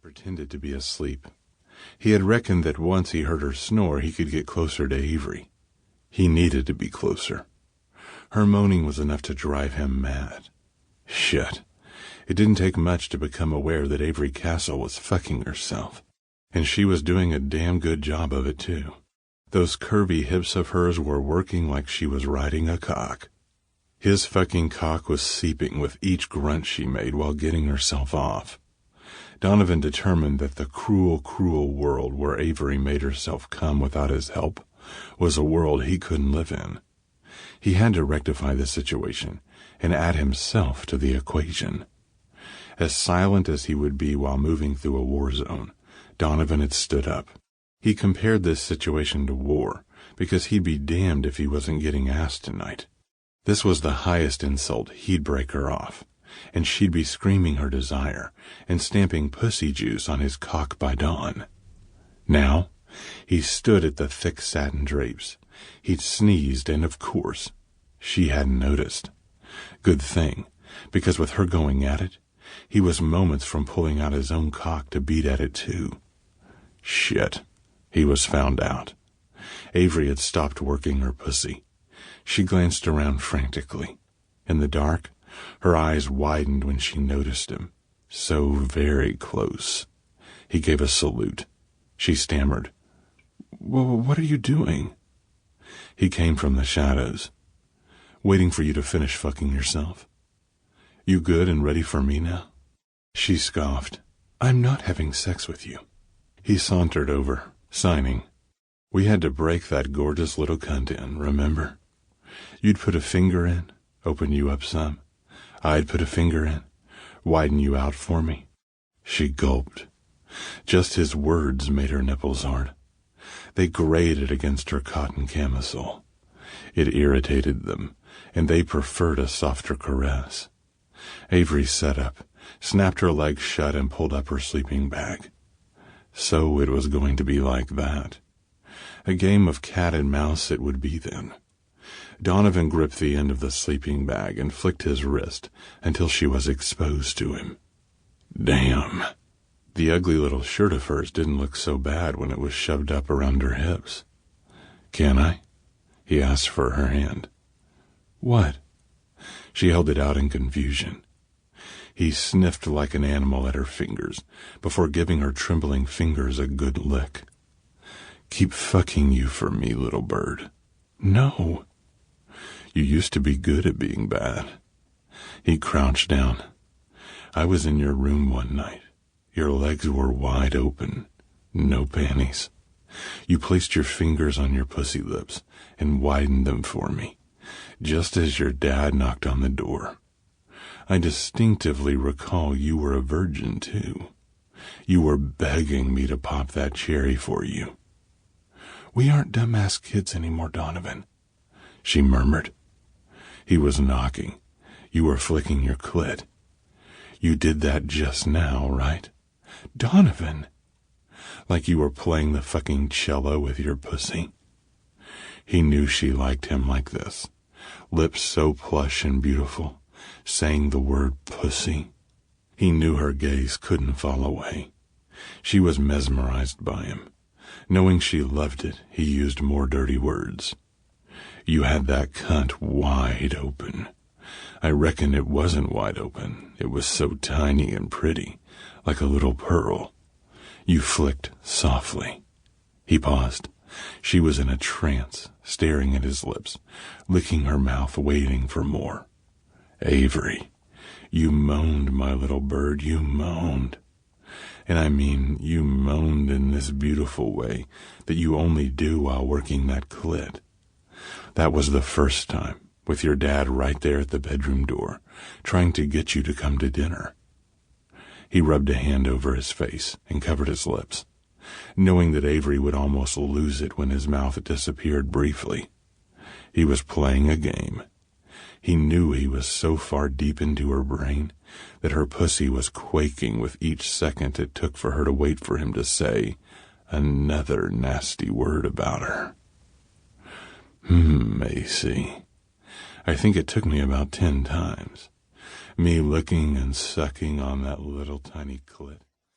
pretended to be asleep. He had reckoned that once he heard her snore, he could get closer to Avery. He needed to be closer. Her moaning was enough to drive him mad. Shit. It didn't take much to become aware that Avery Castle was fucking herself. And she was doing a damn good job of it, too. Those curvy hips of hers were working like she was riding a cock. His fucking cock was seeping with each grunt she made while getting herself off. Donavan determined that the cruel, cruel world where Avery made herself come without his help was a world he couldn't live in. He had to rectify the situation and add himself to the equation. As silent as he would be while moving through a war zone, Donavan had stood up. He compared this situation to war, because he'd be damned if he wasn't getting ass tonight. This was the highest insult he'd break her off, and she'd be screaming her desire and stamping pussy juice on his cock by dawn. Now, he stood at the thick satin drapes. He'd sneezed, and of course, she hadn't noticed. Good thing, because with her going at it, he was moments from pulling out his own cock to beat at it too. Shit, he was found out. Avery had stopped working her pussy. She glanced around frantically. In the dark, her eyes widened when she noticed him. So very close. He gave a salute. She stammered, "What are you doing?" He came from the shadows. "Waiting for you to finish fucking yourself. You good and ready for me now?" She scoffed. "I'm not having sex with you." He sauntered over, signing. "We had to break that gorgeous little cunt in, remember? You'd put a finger in, open you up some. I'd put a finger in, widen you out for me." She gulped. Just his words made her nipples hard. They grated against her cotton camisole. It irritated them, and they preferred a softer caress. Avery sat up, snapped her legs shut, and pulled up her sleeping bag. So it was going to be like that. A game of cat and mouse it would be then. Donavan gripped the end of the sleeping bag and flicked his wrist until she was exposed to him. Damn. The ugly little shirt of hers didn't look so bad when it was shoved up around her hips. "Can I?" He asked for her hand. "What?" She held it out in confusion. He sniffed like an animal at her fingers before giving her trembling fingers a good lick. "Keep fucking you for me, little bird." "No." "You used to be good at being bad." He crouched down. "I was in your room one night. Your legs were wide open. No panties. You placed your fingers on your pussy lips and widened them for me, just as your dad knocked on the door. I distinctively recall you were a virgin, too. You were begging me to pop that cherry for you." "We aren't dumbass kids anymore, Donavan," she murmured. He was knocking. "You were flicking your clit. You did that just now, right?" "Donavan!" "Like you were playing the fucking cello with your pussy." He knew she liked him like this. Lips so plush and beautiful, saying the word pussy. He knew her gaze couldn't fall away. She was mesmerized by him. Knowing she loved it, he used more dirty words. "You had that cunt wide open. I reckon it wasn't wide open. It was so tiny and pretty, like a little pearl. You flicked softly." He paused. She was in a trance, staring at his lips, licking her mouth, waiting for more. "Avery, you moaned, my little bird, you moaned. And I mean, you moaned in this beautiful way that you only do while working that clit. That was the first time, with your dad right there at the bedroom door, trying to get you to come to dinner." He rubbed a hand over his face and covered his lips, knowing that Avery would almost lose it when his mouth disappeared briefly. He was playing a game. He knew he was so far deep into her brain that her pussy was quaking with each second it took for her to wait for him to say another nasty word about her. AC. I think it took me about 10 times. Me licking and sucking on that little tiny clit.